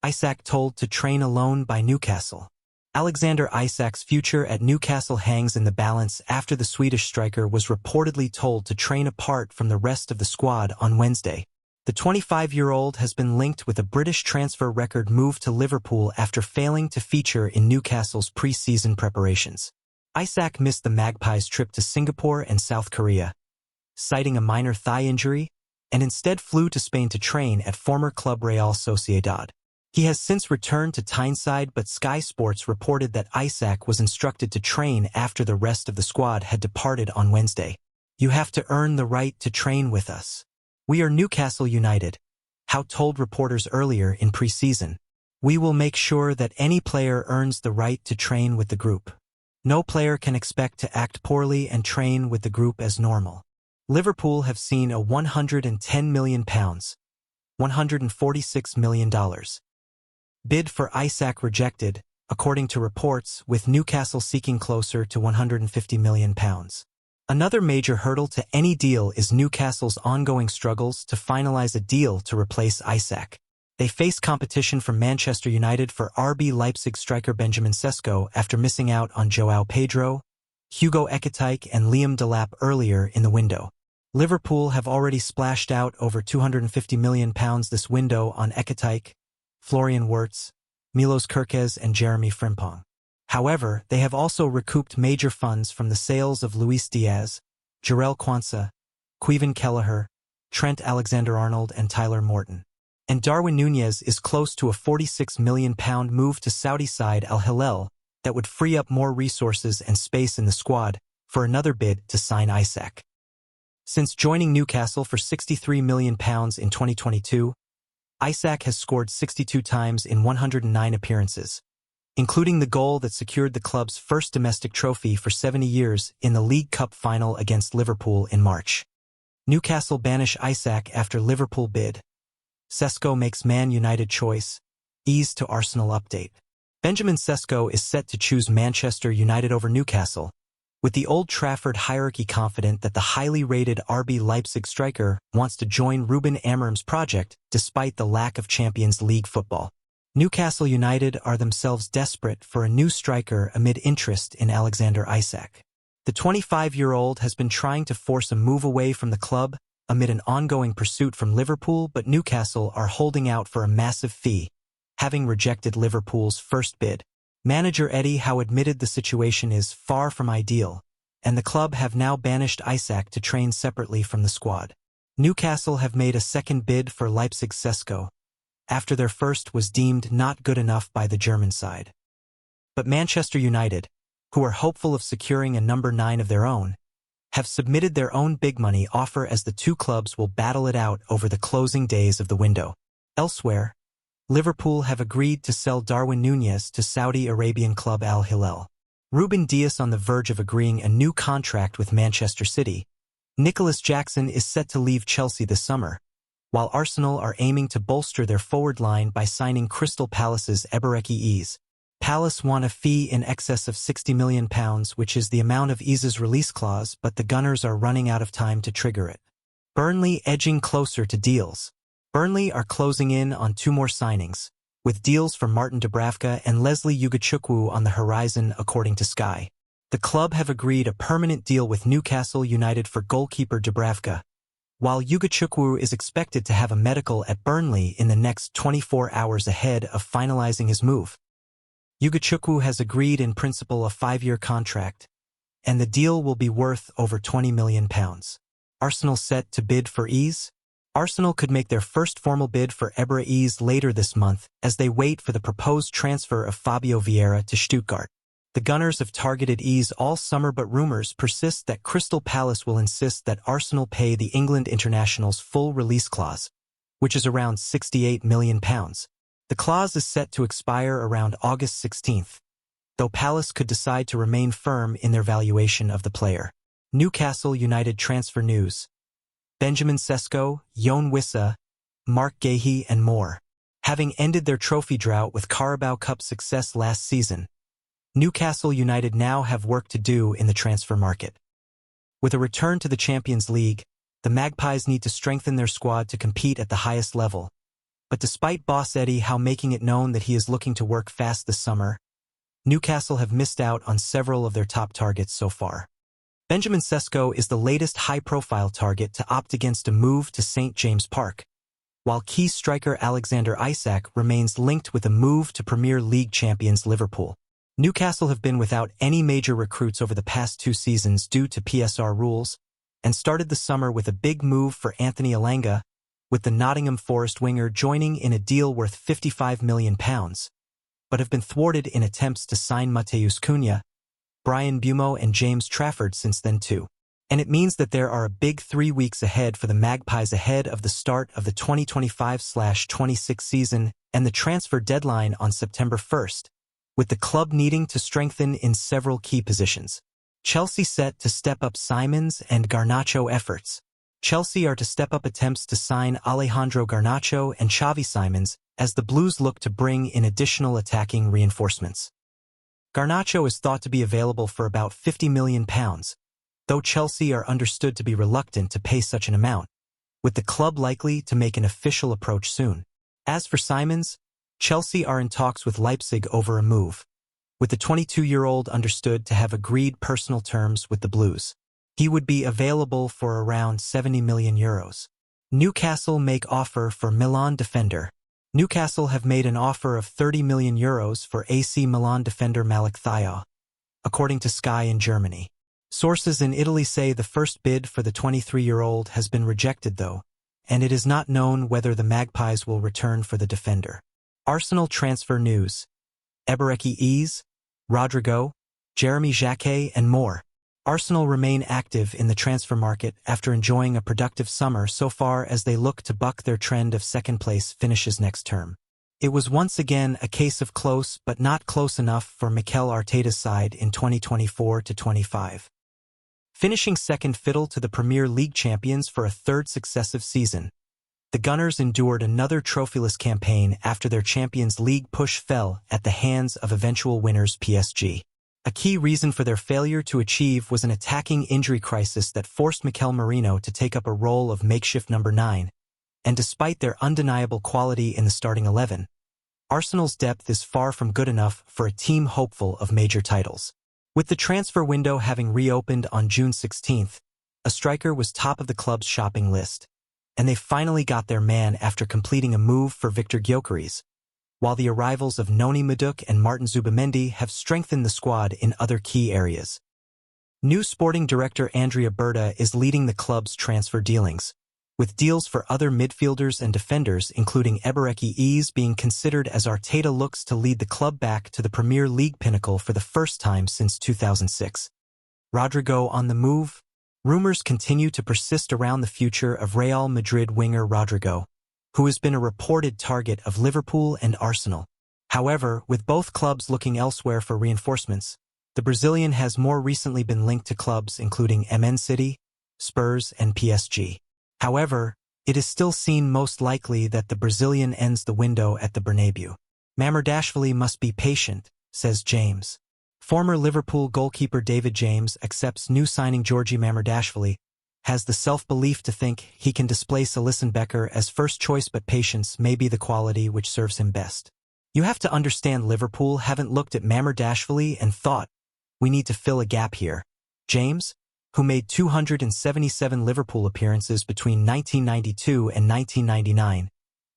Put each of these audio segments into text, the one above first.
Isak told to train alone by Newcastle. Alexander Isak's future at Newcastle hangs in the balance after the Swedish striker was reportedly told to train apart from the rest of the squad on Wednesday. The 25-year-old has been linked with a British transfer record move to Liverpool after failing to feature in Newcastle's pre-season preparations. Isak missed the Magpies' trip to Singapore and South Korea, citing a minor thigh injury, and instead flew to Spain to train at former club Real Sociedad. He has since returned to Tyneside, but Sky Sports reported that Isak was instructed to train after the rest of the squad had departed on Wednesday. "You have to earn the right to train with us. We are Newcastle United," Howe told reporters earlier in pre-season. "We will make sure that any player earns the right to train with the group. No player can expect to act poorly and train with the group as normal." Liverpool have seen a £110 million, $146 million bid for Isak rejected, according to reports, with Newcastle seeking closer to £150 million. Another major hurdle to any deal is Newcastle's ongoing struggles to finalize a deal to replace Isak. They face competition from Manchester United for RB Leipzig striker Benjamin Sesko after missing out on João Pedro, Hugo Ekitike and Liam Delap earlier in the window. Liverpool have already splashed out over £250 million this window on Ekitike, Florian Wirtz, Milos Kerkez and Jeremy Frimpong. However, they have also recouped major funds from the sales of Luis Diaz, Jarell Quansah, Caoimhin Kelleher, Trent Alexander-Arnold and Tyler Morton. And Darwin Núñez is close to a £46 million move to Saudi side Al Hilal that would free up more resources and space in the squad for another bid to sign Isak. Since joining Newcastle for £63 million in 2022, Isak has scored 62 times in 109 appearances, including the goal that secured the club's first domestic trophy for 70 years in the League Cup final against Liverpool in March. Newcastle banish Isak after Liverpool bid. Sesko makes Man United choice. Ease to Arsenal update. Benjamin Sesko is set to choose Manchester United over Newcastle, with the Old Trafford hierarchy confident that the highly rated RB Leipzig striker wants to join Ruben Amorim's project despite the lack of Champions League football. Newcastle United are themselves desperate for a new striker amid interest in Alexander Isak. The 25-year-old has been trying to force a move away from the club amid an ongoing pursuit from Liverpool, but Newcastle are holding out for a massive fee, having rejected Liverpool's first bid. Manager Eddie Howe admitted the situation is far from ideal, and the club have now banished Isak to train separately from the squad. Newcastle have made a second bid for Leipzig's Sesko, after their first was deemed not good enough by the German side. But Manchester United, who are hopeful of securing a number 9 of their own, have submitted their own big money offer as the two clubs will battle it out over the closing days of the window. Elsewhere, Liverpool have agreed to sell Darwin Núñez to Saudi Arabian club Al Hilal. Ruben Dias on the verge of agreeing a new contract with Manchester City. Nicholas Jackson is set to leave Chelsea this summer, while Arsenal are aiming to bolster their forward line by signing Crystal Palace's Ebereki Eze. Palace want a fee in excess of £60 million, which is the amount of Eze's release clause, but the Gunners are running out of time to trigger it. Burnley edging closer to deals. Burnley are closing in on 2 more signings, with deals for Martin Dubravka and Leslie Ugachukwu on the horizon, according to Sky. The club have agreed a permanent deal with Newcastle United for goalkeeper Dubravka, while Ugachukwu is expected to have a medical at Burnley in the next 24 hours ahead of finalizing his move. Ugachukwu has agreed in principle a 5-year contract, and the deal will be worth over £20 million. Arsenal set to bid for Eze. Arsenal could make their first formal bid for Ebereki Eze later this month as they wait for the proposed transfer of Fabio Vieira to Stuttgart. The Gunners have targeted Eze all summer, but rumors persist that Crystal Palace will insist that Arsenal pay the England international's full release clause, which is around £68 million. The clause is set to expire around August 16th, though Palace could decide to remain firm in their valuation of the player. Newcastle United transfer news. Benjamin Sesko, Yoane Wissa, Mark Gahey and more. Having ended their trophy drought with Carabao Cup success last season, Newcastle United now have work to do in the transfer market. With a return to the Champions League, the Magpies need to strengthen their squad to compete at the highest level, But despite Boss Eddie Howe making it known that he is looking to work fast this summer, Newcastle have missed out on several of their top targets so far. Benjamin Sesko is the latest high-profile target to opt against a move to St. James Park, while key striker Alexander Isak remains linked with a move to Premier League champions Liverpool. Newcastle have been without any major recruits over the past 2 seasons due to PSR rules, and started the summer with a big move for Anthony Elanga, with the Nottingham Forest winger joining in a deal worth £55 million, but have been thwarted in attempts to sign Matheus Cunha, Brian Bumo and James Trafford since then too. And it means that there are a big 3 weeks ahead for the Magpies ahead of the start of the 2025/26 season and the transfer deadline on September 1st, with the club needing to strengthen in several key positions. Chelsea set to step up Simons and Garnacho efforts. Chelsea are to step up attempts to sign Alejandro Garnacho and Xavi Simons as the Blues look to bring in additional attacking reinforcements. Garnacho is thought to be available for about £50 million, though Chelsea are understood to be reluctant to pay such an amount, with the club likely to make an official approach soon. As for Simons, Chelsea are in talks with Leipzig over a move, with the 22-year-old understood to have agreed personal terms with the Blues. He would be available for around €70 million. Newcastle make offer for Milan defender. Newcastle have made an offer of €30 million for AC Milan defender Malik Thiaw, according to Sky in Germany. Sources in Italy say the first bid for the 23-year-old has been rejected though, and it is not known whether the Magpies will return for the defender. Arsenal transfer news. Ebereki Eze, Rodrigo, Jeremy Jacquet and more. Arsenal remain active in the transfer market after enjoying a productive summer so far as they look to buck their trend of second-place finishes next term. It was once again a case of close but not close enough for Mikel Arteta's side in 2024-25. Finishing second fiddle to the Premier League champions for a third successive season, the Gunners endured another trophyless campaign after their Champions League push fell at the hands of eventual winners PSG. A key reason for their failure to achieve was an attacking injury crisis that forced Mikel Merino to take up a role of makeshift number 9, and despite their undeniable quality in the starting 11, Arsenal's depth is far from good enough for a team hopeful of major titles. With the transfer window having reopened on June 16th, a striker was top of the club's shopping list, and they finally got their man after completing a move for Victor Gyökeres, while the arrivals of Noni Madueke and Martin Zubimendi have strengthened the squad in other key areas. New sporting director Andrea Berta is leading the club's transfer dealings, with deals for other midfielders and defenders including Ebereki Eze being considered as Arteta looks to lead the club back to the Premier League pinnacle for the first time since 2006. Rodrigo on the move. Rumors continue to persist around the future of Real Madrid winger Rodrigo, who has been a reported target of Liverpool and Arsenal. However, with both clubs looking elsewhere for reinforcements, the Brazilian has more recently been linked to clubs including MN City, Spurs and PSG. However, it is still seen most likely that the Brazilian ends the window at the Bernabeu. Mamardashvili must be patient, says James. Former Liverpool goalkeeper David James accepts new signing Georgi Mamardashvili, has the self-belief to think he can displace Alisson Becker as first choice, but patience may be the quality which serves him best. You have to understand Liverpool haven't looked at Mamardashvili and thought, we need to fill a gap here. James, who made 277 Liverpool appearances between 1992 and 1999,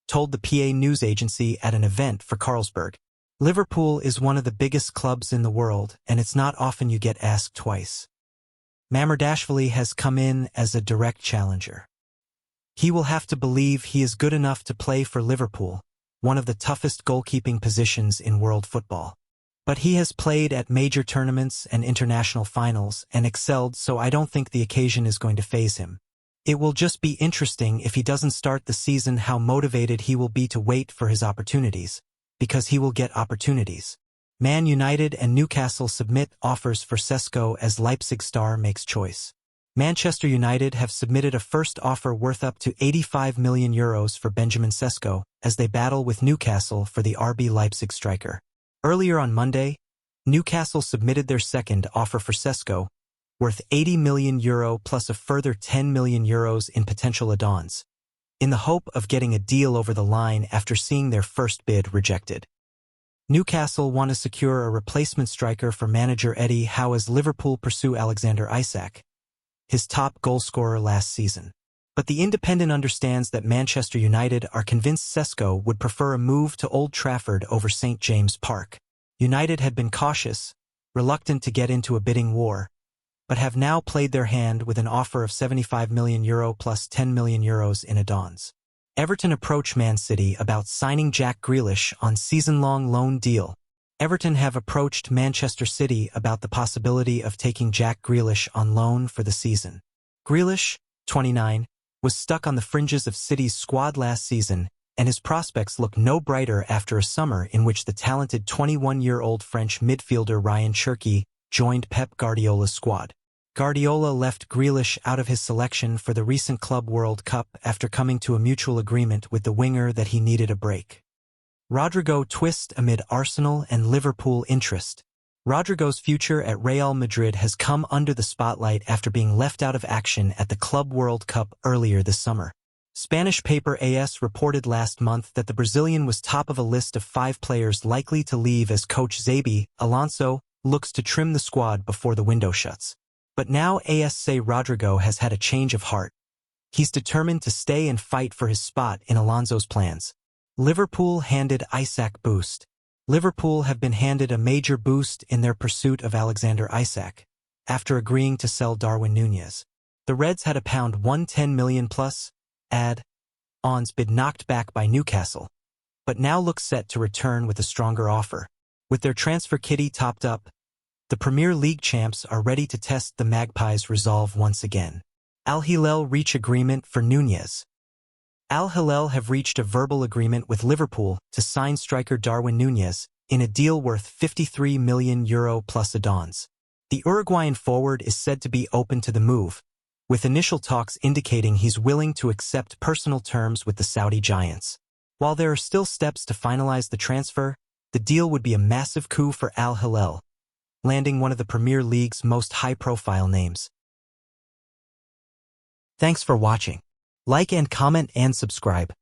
told the PA news agency at an event for Carlsberg, Liverpool is one of the biggest clubs in the world, and it's not often you get asked twice. Mamardashvili has come in as a direct challenger. He will have to believe he is good enough to play for Liverpool, one of the toughest goalkeeping positions in world football. But he has played at major tournaments and international finals and excelled, so I don't think the occasion is going to faze him. It will just be interesting if he doesn't start the season how motivated he will be to wait for his opportunities, because he will get opportunities. Man United and Newcastle submit offers for Sesko as Leipzig star makes choice. Manchester United have submitted a first offer worth up to €85 million for Benjamin Sesko as they battle with Newcastle for the RB Leipzig striker. Earlier on Monday, Newcastle submitted their second offer for Sesko, worth €80 million plus a further €10 million in potential add-ons. in the hope of getting a deal over the line after seeing their first bid rejected. Newcastle want to secure a replacement striker for manager Eddie Howe as Liverpool pursue Alexander Isak, his top goalscorer last season. But the Independent understands that Manchester United are convinced Sesko would prefer a move to Old Trafford over St. James Park. United had been cautious, reluctant to get into a bidding war, but have now played their hand with an offer of €75 million plus €10 million in add-ons. Everton approach Man City about signing Jack Grealish on season-long loan deal. Everton have approached Manchester City about the possibility of taking Jack Grealish on loan for the season. Grealish, 29, was stuck on the fringes of City's squad last season, and his prospects look no brighter after a summer in which the talented 21-year-old French midfielder Ryan Cherki joined Pep Guardiola's squad. Guardiola left Grealish out of his selection for the recent Club World Cup after coming to a mutual agreement with the winger that he needed a break. Rodrigo twist amid Arsenal and Liverpool interest. Rodrigo's future at Real Madrid has come under the spotlight after being left out of action at the Club World Cup earlier this summer. Spanish paper AS reported last month that the Brazilian was top of a list of 5 players likely to leave as coach Xabi Alonso looks to trim the squad before the window shuts. But now AS say Rodrigo has had a change of heart. He's determined to stay and fight for his spot in Alonso's plans. Liverpool handed Isak boost. Liverpool have been handed a major boost in their pursuit of Alexander Isak, after agreeing to sell Darwin Núñez. The Reds had a £110 million plus add-ons bid knocked back by Newcastle, but now look set to return with a stronger offer. With their transfer kitty topped up, the Premier League champs are ready to test the Magpies' resolve once again. Al Hilal reach agreement for Núñez. Al Hilal have reached a verbal agreement with Liverpool to sign striker Darwin Núñez in a deal worth €53 million plus add-ons. The Uruguayan forward is said to be open to the move, with initial talks indicating he's willing to accept personal terms with the Saudi giants. While there are still steps to finalize the transfer, the deal would be a massive coup for Al Hilal, landing one of the Premier League's most high-profile names. Thanks for watching. Like and comment and subscribe.